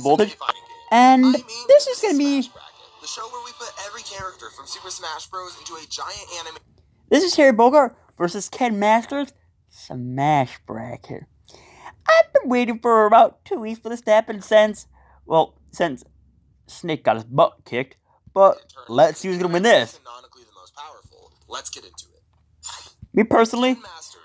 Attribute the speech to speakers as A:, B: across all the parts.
A: Voltage, and this is gonna be.
B: The show where we put every character from Super Smash Bros. Into a giant anime.
A: This is Harry Bogart versus Ken Masters Smash Bracket. I've been waiting for about 2 weeks for this to happen since Snake got his butt kicked. But let's see who's gonna win this.
B: Canonically the most powerful. Let's get into it.
A: Me personally,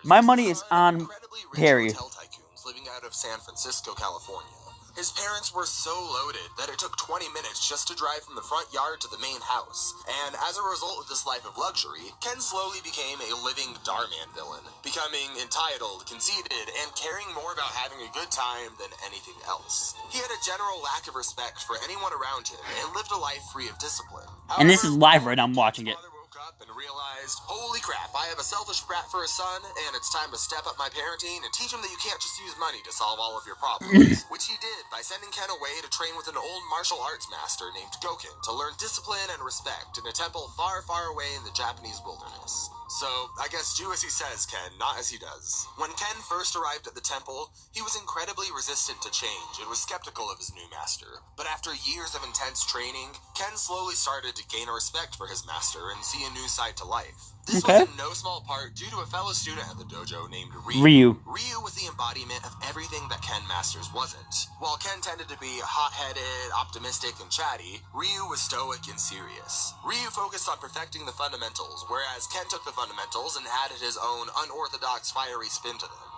A: my money is on Harry.
B: Hotel tycoons living out of San Francisco, California. His parents were so loaded that it took 20 minutes just to drive from the front yard to the main house. And as a result of this life of luxury, Ken slowly became a living Darman villain, becoming entitled, conceited, and caring more about having a good time than anything else. He had a general lack of respect for anyone around him and lived a life free of discipline.
A: And this is live right now, I'm watching it.
B: Up and realized, holy crap, I have a selfish brat for a son, and it's time to step up my parenting and teach him that you can't just use money to solve all of your problems. Which he did by sending Ken away to train with an old martial arts master named Goken to learn discipline and respect in a temple far, far away in the Japanese wilderness. So, I guess do as he says, Ken, not as he does. When Ken first arrived at the temple, he was incredibly resistant to change and was skeptical of his new master. But after years of intense training, Ken slowly started to gain a respect for his master and see a new side to life. This was in no small part due to a fellow student at the dojo named Ryu. Ryu was the embodiment of everything that Ken Masters wasn't. While Ken tended to be hot-headed, optimistic, and chatty, Ryu was stoic and serious. Ryu focused on perfecting the fundamentals, whereas Ken took the fundamentals and added his own unorthodox, fiery spin to them.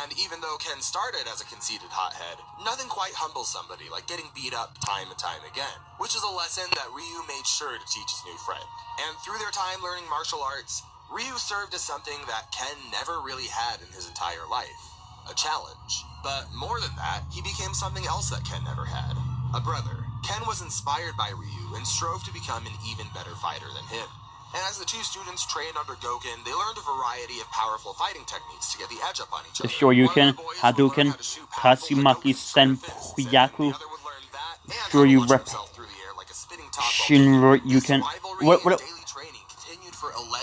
B: And even though Ken started as a conceited hothead, nothing quite humbles somebody like getting beat up time and time again, which is a lesson that Ryu made sure to teach his new friend. And through their time learning martial arts, Ryu served as something that Ken never really had in his entire life, a challenge. But more than that, he became something else that Ken never had, a brother. Ken was inspired by Ryu and strove to become an even better fighter than him. And as the two students trained under Goken, they learned a variety of powerful fighting techniques to get the edge up on each other.
A: Shoryuken, Hadouken, Tatsumaki Senpyaku, Shoryuken, Shinryuken. What?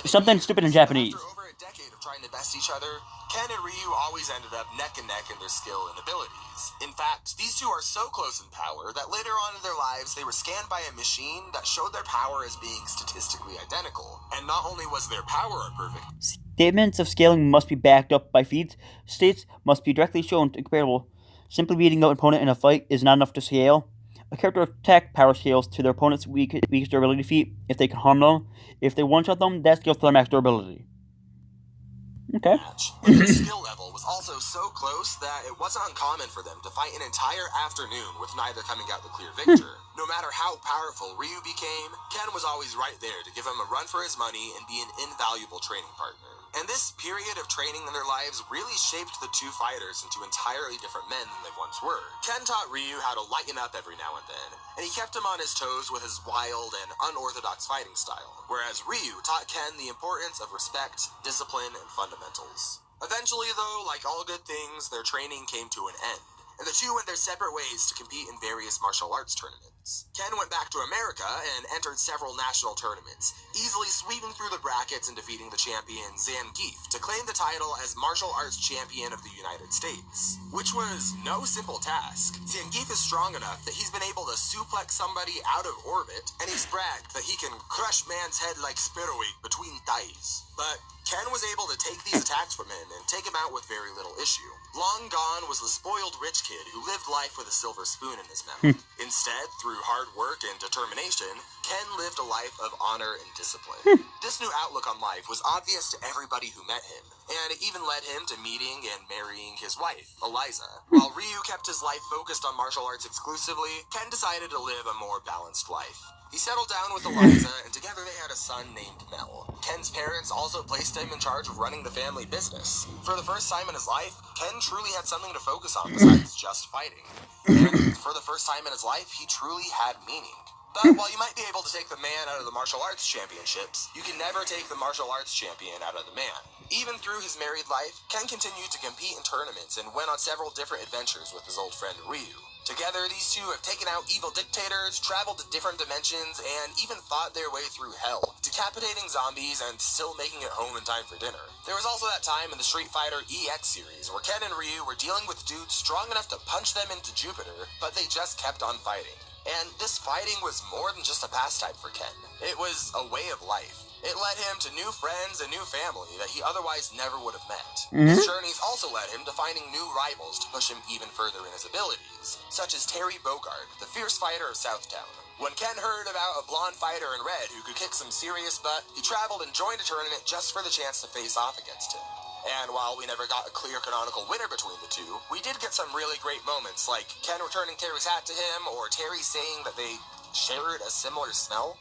A: Something stupid in Japanese.
B: Over a decade of trying to best each other, Ken and Ryu always ended up neck and neck in their skill and abilities. In fact, these two are so close in power that later on in their lives, they were scanned by a machine that showed their power as being statistically identical. And not only was their power perfect,
A: Statements of scaling must be backed up by feats. States must be directly shown to comparable. Simply beating an opponent in a fight is not enough to scale. A character attack power scales to their opponent's weakest durability feat if they can harm them. If they one-shot them, that scales to their max durability. Okay.
B: But their skill level was also so close that it wasn't uncommon for them to fight an entire afternoon with neither coming out the clear victor. No matter how powerful Ryu became, Ken was always right there to give him a run for his money and be an invaluable training partner. And this period of training in their lives really shaped the two fighters into entirely different men than they once were. Ken taught Ryu how to lighten up every now and then, and he kept him on his toes with his wild and unorthodox fighting style, whereas Ryu taught Ken the importance of respect, discipline, and fundamentals. Eventually, though, like all good things, their training came to an end, and the two went their separate ways to compete in various martial arts tournaments. Ken went back to America and entered several national tournaments, easily sweeping through the brackets and defeating the champion Zangief to claim the title as Martial Arts Champion of the United States, which was no simple task. Zangief is strong enough that he's been able to suplex somebody out of orbit, and he's bragged that he can crush man's head like sparrowing between thighs. But Ken was able to take these attacks from him and take him out with very little issue. Long gone was the spoiled rich kid who lived life with a silver spoon in his mouth. Instead, through hard work and determination, Ken lived a life of honor and discipline. This new outlook on life was obvious to everybody who met him, and it even led him to meeting and marrying his wife, Eliza. While Ryu kept his life focused on martial arts exclusively, Ken decided to live a more balanced life. He settled down with Eliza, and together they had a son named Mel. Ken's parents also placed him in charge of running the family business. For the first time in his life, Ken truly had something to focus on besides just fighting. And for the first time in his life, he truly had meaning. But while you might be able to take the man out of the martial arts championships, you can never take the martial arts champion out of the man. Even through his married life, Ken continued to compete in tournaments and went on several different adventures with his old friend Ryu. Together, these two have taken out evil dictators, traveled to different dimensions, and even fought their way through hell, decapitating zombies and still making it home in time for dinner. There was also that time in the Street Fighter EX series where Ken and Ryu were dealing with dudes strong enough to punch them into Jupiter, but they just kept on fighting. And this fighting was more than just a pastime for Ken. It was a way of life. It led him to new friends and new family that he otherwise never would have met. His journeys also led him to finding new rivals to push him even further in his abilities, such as Terry Bogard, the fierce fighter of Southtown. When Ken heard about a blonde fighter in red who could kick some serious butt, he traveled and joined a tournament just for the chance to face off against him. And while we never got a clear canonical winner between the two, we did get some really great moments, like Ken returning Terry's hat to him, or Terry saying that they shared a similar smell.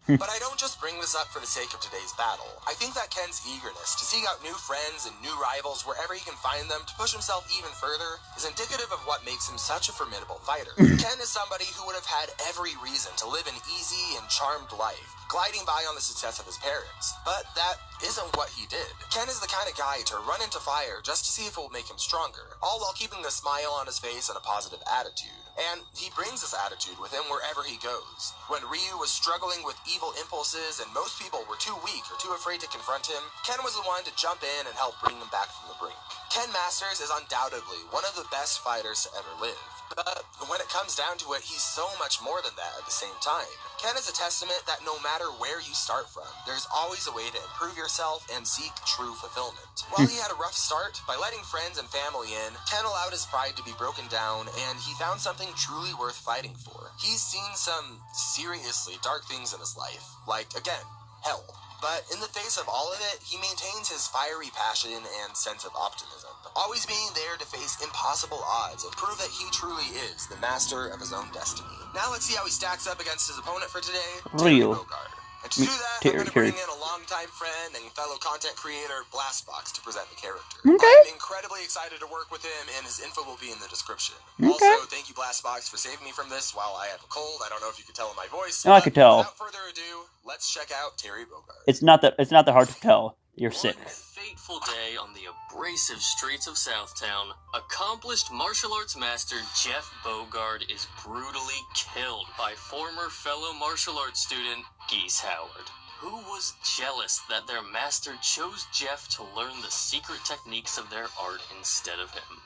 B: But I don't just bring this up for the sake of today's battle. I think that Ken's eagerness to seek out new friends and new rivals wherever he can find them to push himself even further is indicative of what makes him such a formidable fighter. Ken is somebody who would have had every reason to live an easy and charmed life, gliding by on the success of his parents. But that isn't what he did. Ken is the kind of guy to run into fire just to see if it will make him stronger, all while keeping a smile on his face and a positive attitude. And he brings this attitude with him wherever he goes. When Ryu was struggling with evil impulses and most people were too weak or too afraid to confront him, Ken was the one to jump in and help bring him back from the brink. Ken Masters is undoubtedly one of the best fighters to ever live. But when it comes down to it, he's so much more than that at the same time. Ken is a testament that no matter where you start from, there's always a way to improve yourself and seek true fulfillment. While he had a rough start, by letting friends and family in, Ken allowed his pride to be broken down, and he found something truly worth fighting for. He's seen some seriously dark things in his life, like, again, hell. But in the face of all of it, he maintains his fiery passion and sense of optimism, always being there to face impossible odds and prove that he truly is the master of his own destiny. Now let's see how he stacks up against his opponent for today, Terry
A: Ryu.
B: Bogard. And to do that, I'm going to bring in a longtime friend and fellow content creator, Blastbox, to present the character. I'm incredibly excited to work with him, and his info will be in the description. Also, thank you, Blastbox, for saving me from this while I have a cold. I don't know if you could tell in my voice.
A: No, I could tell.
B: Without further ado, let's check out Terry Bogard.
A: It's not that hard to tell. You're sick.
C: One fateful day on the abrasive streets of Southtown, accomplished martial arts master Jeff Bogard is brutally killed by former fellow martial arts student Geese Howard, who was jealous that their master chose Jeff to learn the secret techniques of their art instead of him.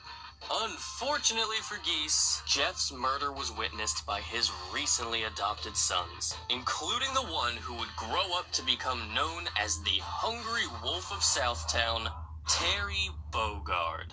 C: Unfortunately for Geese, Jeff's murder was witnessed by his recently adopted sons, including the one who would grow up to become known as the Hungry Wolf of Southtown, Terry Bogard.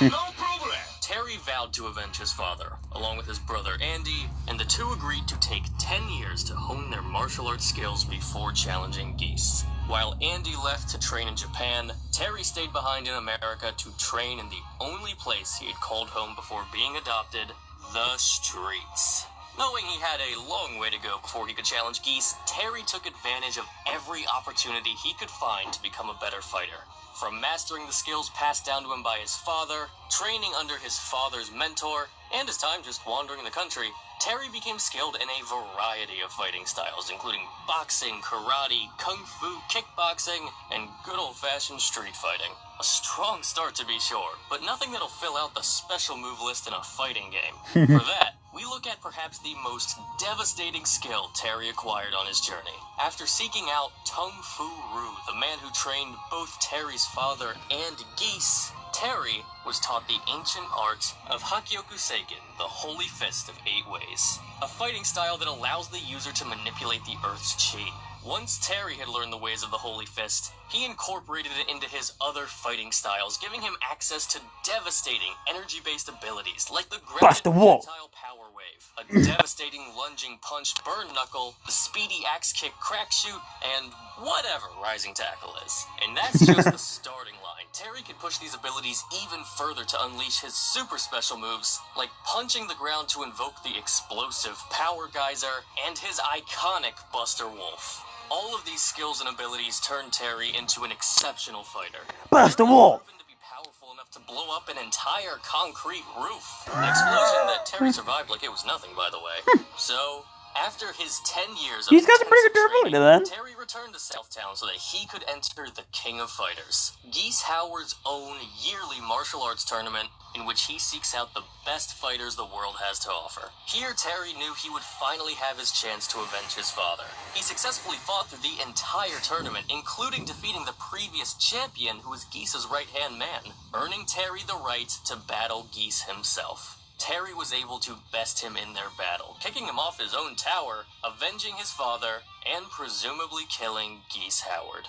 C: No problem! Terry vowed to avenge his father, along with his brother Andy, and the two agreed to take 10 years to hone their martial arts skills before challenging Geese. While Andy left to train in Japan, Terry stayed behind in America to train in the only place he had called home before being adopted, the streets. Knowing he had a long way to go before he could challenge Geese, Terry took advantage of every opportunity he could find to become a better fighter. From mastering the skills passed down to him by his father, training under his father's mentor, and his time just wandering the country, Terry became skilled in a variety of fighting styles, including boxing, karate, kung fu, kickboxing, and good old-fashioned street fighting. A strong start to be sure, but nothing that'll fill out the special move list in a fighting game. For that, we look at perhaps the most devastating skill Terry acquired on his journey. After seeking out Tung Fu Rue, the man who trained both Terry's father and Geese, Terry was taught the ancient art of Hakyoku Seiken, the Holy Fist of 8 Ways, a fighting style that allows the user to manipulate the Earth's chi. Once Terry had learned the ways of the Holy Fist, he incorporated it into his other fighting styles, giving him access to devastating energy-based abilities like the
A: Bust the wall.
C: projectile power wave, a devastating lunging punch burn knuckle, the speedy axe kick crack shoot, and whatever rising tackle is. And that's just the starting line. Terry could push these abilities even further to unleash his super special moves, like punching the ground to invoke the explosive Power Geyser and his iconic Buster Wolf. All of these skills and abilities turned Terry into an exceptional fighter.
A: Bust the
C: Terry
A: wall!
C: had proven to be powerful enough to blow up an entire concrete roof. An explosion that Terry survived like it was nothing, by the way. So, After his 10 years of
A: He's got some pretty good
C: intensive
A: durability
C: training,
A: then.
C: Terry returned to Southtown so that he could enter the King of Fighters, Geese Howard's own yearly martial arts tournament in which he seeks out the best fighters the world has to offer. Here, Terry knew he would finally have his chance to avenge his father. He successfully fought through the entire tournament, including defeating the previous champion, who was Geese's right-hand man, earning Terry the right to battle Geese himself. Terry was able to best him in their battle, kicking him off his own tower, avenging his father, and presumably killing Geese Howard.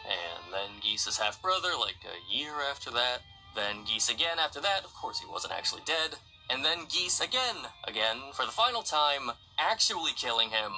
C: And then Geese's half-brother, like a year after that. Then Geese again after that, of course he wasn't actually dead. And then Geese again, for the final time, actually killing him.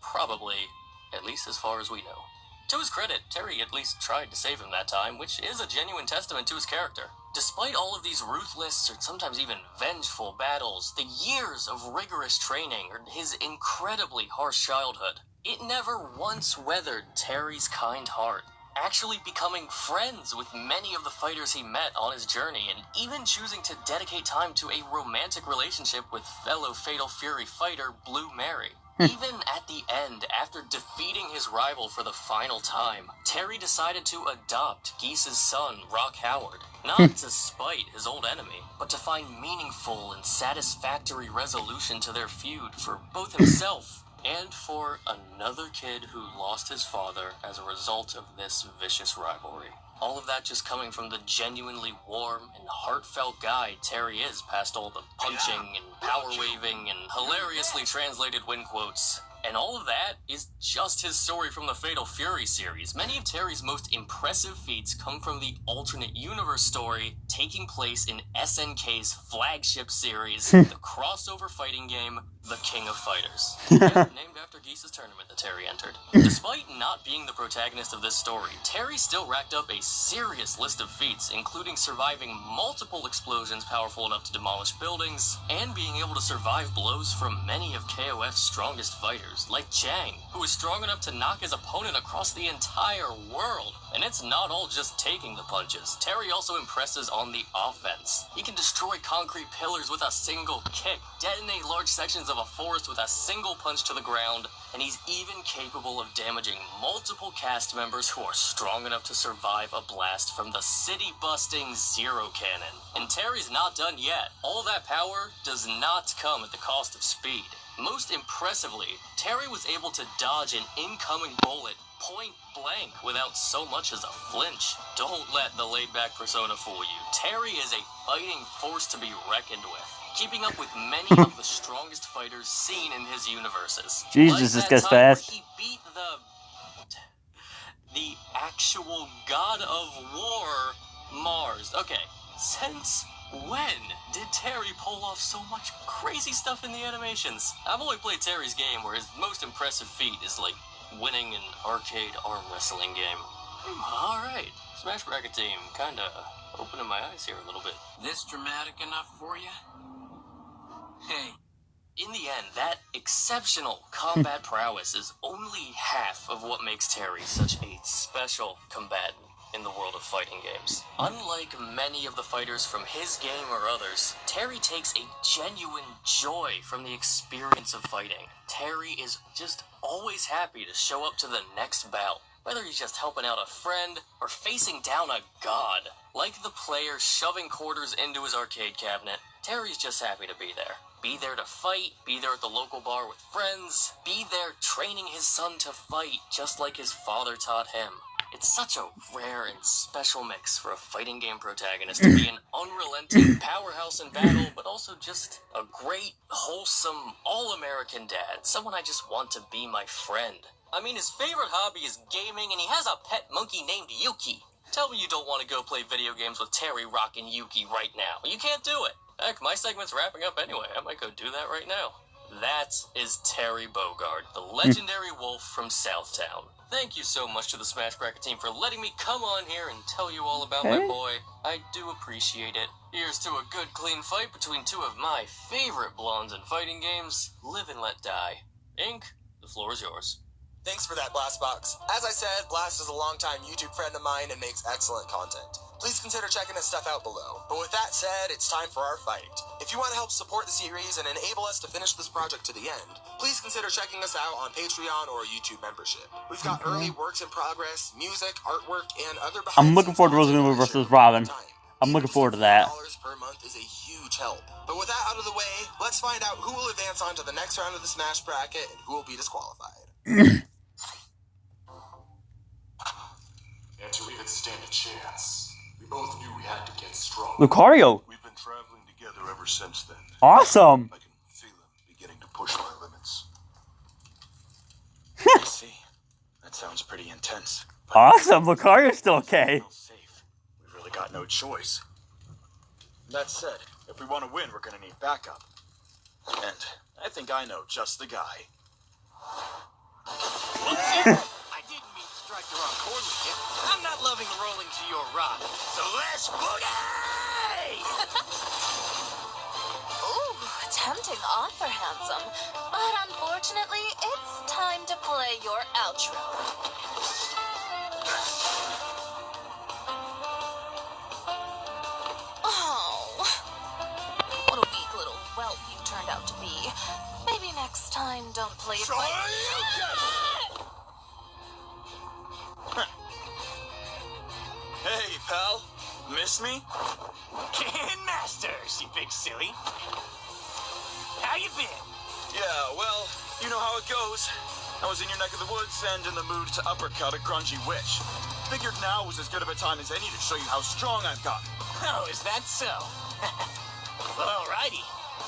C: Probably, at least as far as we know. To his credit, Terry at least tried to save him that time, which is a genuine testament to his character. Despite all of these ruthless, or sometimes even vengeful battles, the years of rigorous training, or his incredibly harsh childhood, it never once weathered Terry's kind heart. Actually becoming friends with many of the fighters he met on his journey, and even choosing to dedicate time to a romantic relationship with fellow Fatal Fury fighter Blue Mary. Even at the end, after defeating his rival for the final time, Terry decided to adopt Geese's son, Rock Howard, not to spite his old enemy, but to find meaningful and satisfactory resolution to their feud for both himself and for another kid who lost his father as a result of this vicious rivalry. All of that just coming from the genuinely warm and heartfelt guy Terry is, past all the punching and power waving and hilariously translated win quotes. And all of that is just his story from the Fatal Fury series. Many of Terry's most impressive feats come from the alternate universe story taking place in SNK's flagship series, the crossover fighting game, The King of Fighters. Named after Geese's tournament that Terry entered. Despite not being the protagonist of this story, Terry still racked up a serious list of feats, including surviving multiple explosions powerful enough to demolish buildings, and being able to survive blows from many of KOF's strongest fighters, like Chang, who is strong enough to knock his opponent across the entire world. And it's not all just taking the punches. Terry also impresses on the offense. He can destroy concrete pillars with a single kick, detonate large sections of a forest with a single punch to the ground, and he's even capable of damaging multiple cast members who are strong enough to survive a blast from the city-busting Zero Cannon. And Terry's not done yet. All that power does not come at the cost of speed. Most impressively, Terry was able to dodge an incoming bullet point blank without so much as a flinch. Don't let the laid-back persona fool you. Terry is a fighting force to be reckoned with, keeping up with many of the strongest fighters seen in his universes.
A: Jesus, this guy's fast.
C: He beat the actual god of war, Mars. Okay, since when did Terry pull off so much crazy stuff in the animations? I've only played Terry's game where his most impressive feat is like winning an arcade arm wrestling game. Alright, Smash Bracket team, kinda opening my eyes here a little bit.
D: This dramatic enough for you? Hey.
C: In the end, that exceptional combat prowess is only half of what makes Terry such a special combatant in the world of fighting games. Unlike many of the fighters from his game or others, Terry takes a genuine joy from the experience of fighting. Terry is just always happy to show up to the next bout, whether he's just helping out a friend or facing down a god. Like the player shoving quarters into his arcade cabinet, Terry's just happy to be there. Be there to fight, be there at the local bar with friends, be there training his son to fight just like his father taught him. It's such a rare and special mix for a fighting game protagonist to be an unrelenting powerhouse in battle, but also just a great, wholesome, all-American dad, someone I just want to be my friend. I mean, his favorite hobby is gaming, and he has a pet monkey named Yuki. Tell me you don't want to go play video games with Terry rockin' Yuki right now. You can't do it. Heck, my segment's wrapping up anyway. I might go do that right now. That is Terry Bogard, the legendary wolf from Southtown. Thank you so much to the Smash Bracket team for letting me come on here and tell you all about my boy. I do appreciate it. Here's to a good, clean fight between two of my favorite blondes in fighting games. Live and let die. Ink, the floor is yours.
B: Thanks for that, Blastbox. As I said, Blast is a longtime YouTube friend of mine and makes excellent content. Please consider checking his stuff out below. But with that said, it's time for our fight. If If you want to help support the series and enable us to finish this project to the end, please consider checking us out on Patreon or YouTube membership. We've got early works in progress, music, artwork, and other
A: I'm looking forward to Rosalie versus Robin. I'm looking forward to that.
B: $4 per month is a huge help. But with that out of the way, let's find out who will advance on to the next round of the Smash bracket and who will be disqualified.
E: And to even stand a chance, we both knew we had to get strong.
A: Lucario!
E: We've been traveling together ever since then.
A: Awesome!
E: I can feel him beginning to push my limits.
F: I see. That sounds pretty intense.
A: Awesome! Lucario's still okay.
F: Safe. We've really got no choice. That said, if we want to win, we're gonna need backup. And I think I know just the guy.
D: I didn't mean to strike the wrong chord with you. I'm not loving rolling to your rock. So let's boogie!
G: Ooh, tempting offer, handsome. But unfortunately, it's time to play your outro. Oh, what a weak little whelp you turned out to be. Maybe next time don't play it like...
F: Hey, pal. Miss me?
D: Ken Masters, you big silly. How you been?
F: Yeah, well, you know how it goes. I was in your neck of the woods and in the mood to uppercut a grungy witch. Figured now was as good of a time as any to show you how strong I've gotten.
D: Oh, is that so? Well, alrighty.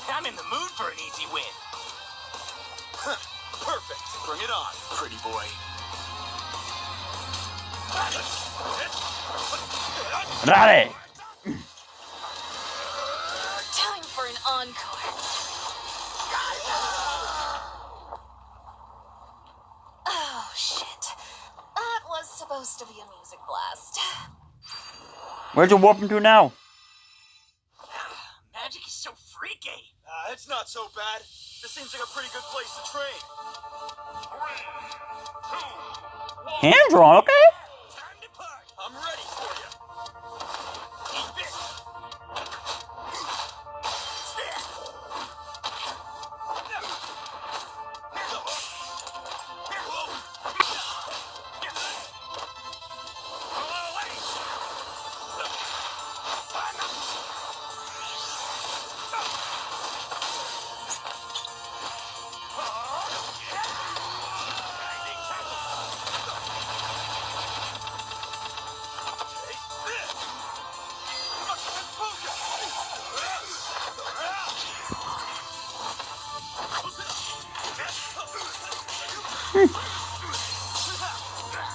D: I'm in the mood for an easy win.
F: Perfect. Bring it on, pretty boy.
A: Ready!
G: Time for an encore. Oh, shit. That was supposed to be a music blast.
A: Where'd you warp him to now?
D: Magic is so freaky.
F: It's not so bad. This seems like a pretty good place to train.
A: Hand drawn, okay?
D: Time to part.
F: I'm ready for you.
D: Keep it.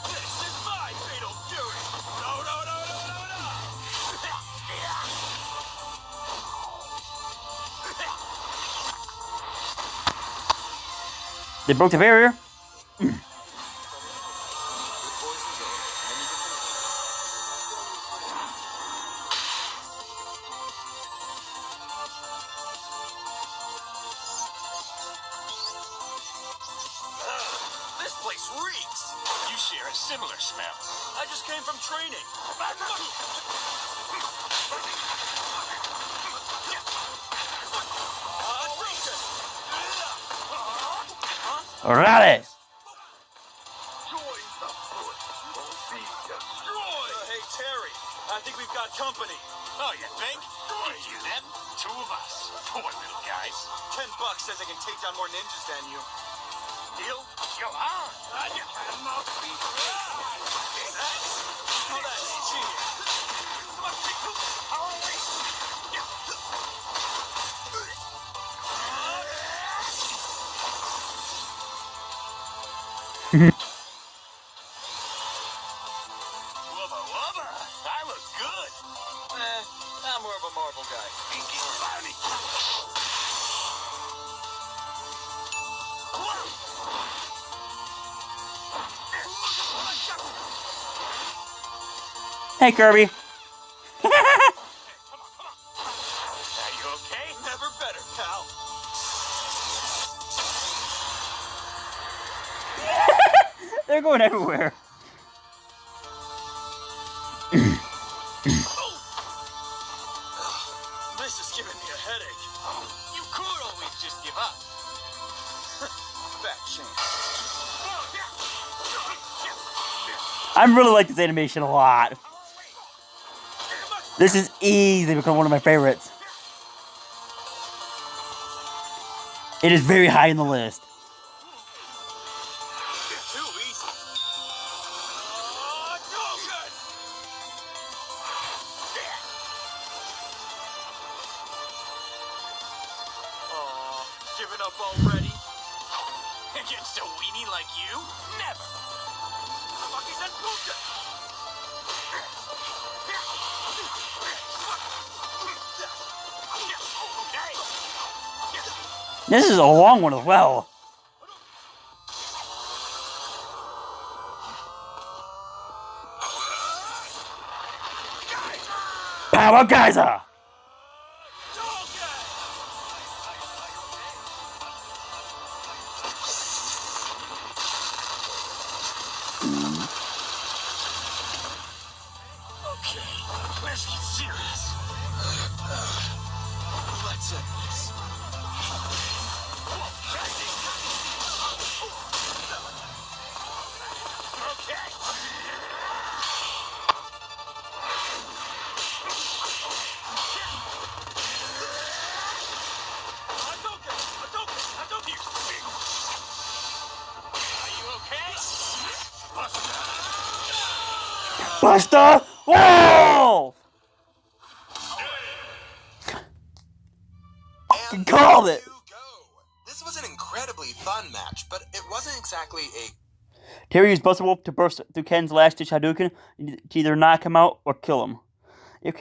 F: This is my fatal fury. No, no, no, no, no, no.
A: They broke the barrier.
F: This place reeks.
D: You share a similar smell.
F: I just came from training.
A: Ready!
F: Join the foot. Will be destroyed. Hey, Terry. I think we've got company.
D: Oh, you think? You them? Two of us. Poor little guys.
F: $10 says I can take down more ninjas than you. Deal?
D: Go on.
F: Oh, that's cheating.
D: Wubba wubba. I look good.
F: I'm more of a Marvel guy.
D: Pinky Brownie.
A: Hey, Kirby.
D: Come on. Are you okay?
F: Never better, pal.
A: They're going everywhere.
F: This is giving me a headache.
A: I really like this animation a lot. This is easily become one of my favorites. It is very high in the list.
D: Too easy. Giving up already? Against a weenie like you? Never!
A: This is a long one as well. Power Geyser!
D: Okay, let's get serious. Let's end this. Okay. Are you okay?
A: Buster Wolf!
B: And
A: Called it!
B: there you go. This was an incredibly fun match, but it wasn't exactly a
A: Terry used Buster Wolf to burst through Ken's last-ditch Hadouken to either knock him out or kill him. If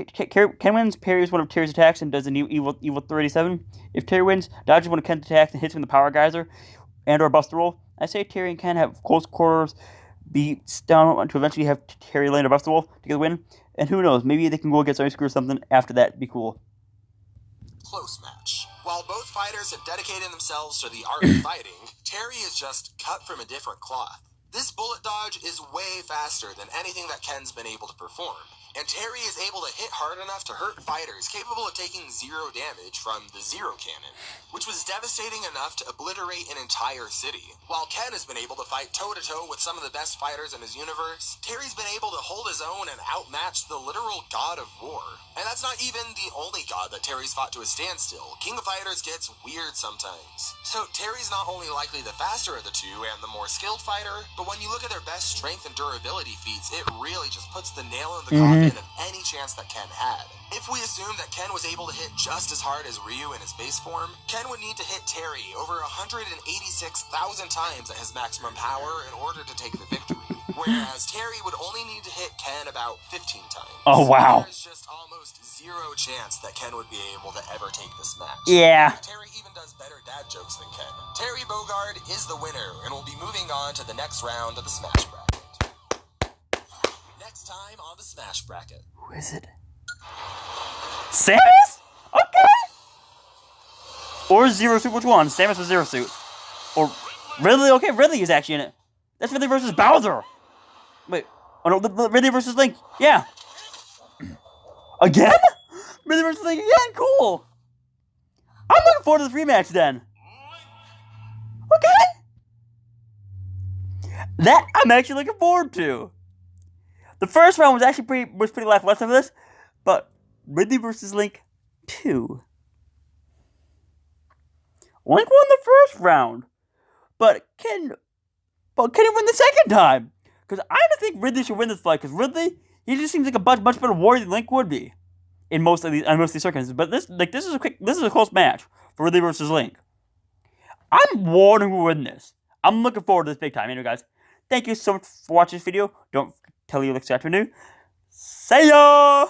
A: Ken wins, parries one of Terry's attacks and does a new Evil 37. If Terry wins, dodges one of Ken's attacks and hits him with the Power Geyser and or Buster Wolf. I say Terry and Ken have close quarters beats down to eventually have Terry land or Buster Wolf to get the win. And who knows, maybe they can go against Ice Screw or something after that. It'd be cool.
B: close match. While both fighters have dedicated themselves to the art of fighting, Terry is just cut from a different cloth. This bullet dodge is way faster than anything that Ken's been able to perform, and Terry is able to hit hard enough to hurt fighters capable of taking 0 damage from the Zero Cannon, which was devastating enough to obliterate an entire city. While Ken has been able to fight toe-to-toe with some of the best fighters in his universe, Terry's been able to hold his own and outmatch the literal god of war. And that's not even the only god that Terry's fought to a standstill. King of Fighters gets weird sometimes. So Terry's not only likely the faster of the two and the more skilled fighter, but when you look at their best strength and durability feats, it really just puts the nail in the coffin of any chance that Ken had. If we assume that Ken was able to hit just as hard as Ryu in his base form, Ken would need to hit Terry over 186,000 times at his maximum power in order to take the victory, whereas Terry would only need to hit Ken about 15 times.
A: Oh, wow.
B: There's just almost zero chance that Ken would be able to ever take this match.
A: Yeah.
B: Terry even does better dad jokes than Ken. Terry Bogard is the winner and will be moving on to the next round of the Smash Bracket. Next time on the Smash Bracket.
A: Who is it? Samus? Okay. Or Zero Suit, which one? Samus or Zero Suit? Or Ridley? Okay, Ridley is actually in it. That's Ridley versus Bowser. Wait. Oh no, Ridley versus Link. Yeah. Again? Ridley versus Link again? Cool. I'm looking forward to the rematch then. Okay. That I'm actually looking forward to. The first round was actually pretty lackluster for this, but Ridley versus Link 2. Link won the first round, but can he win the second time? Because I don't think Ridley should win this fight. Because Ridley, he just seems like a much better warrior than Link would be in most of these circumstances. But this is a close match for Ridley versus Link. I'm warning who will win this. I'm looking forward to this big time. Anyway, guys, thank you so much for watching this video. Don't tell your Alexa after new. See ya!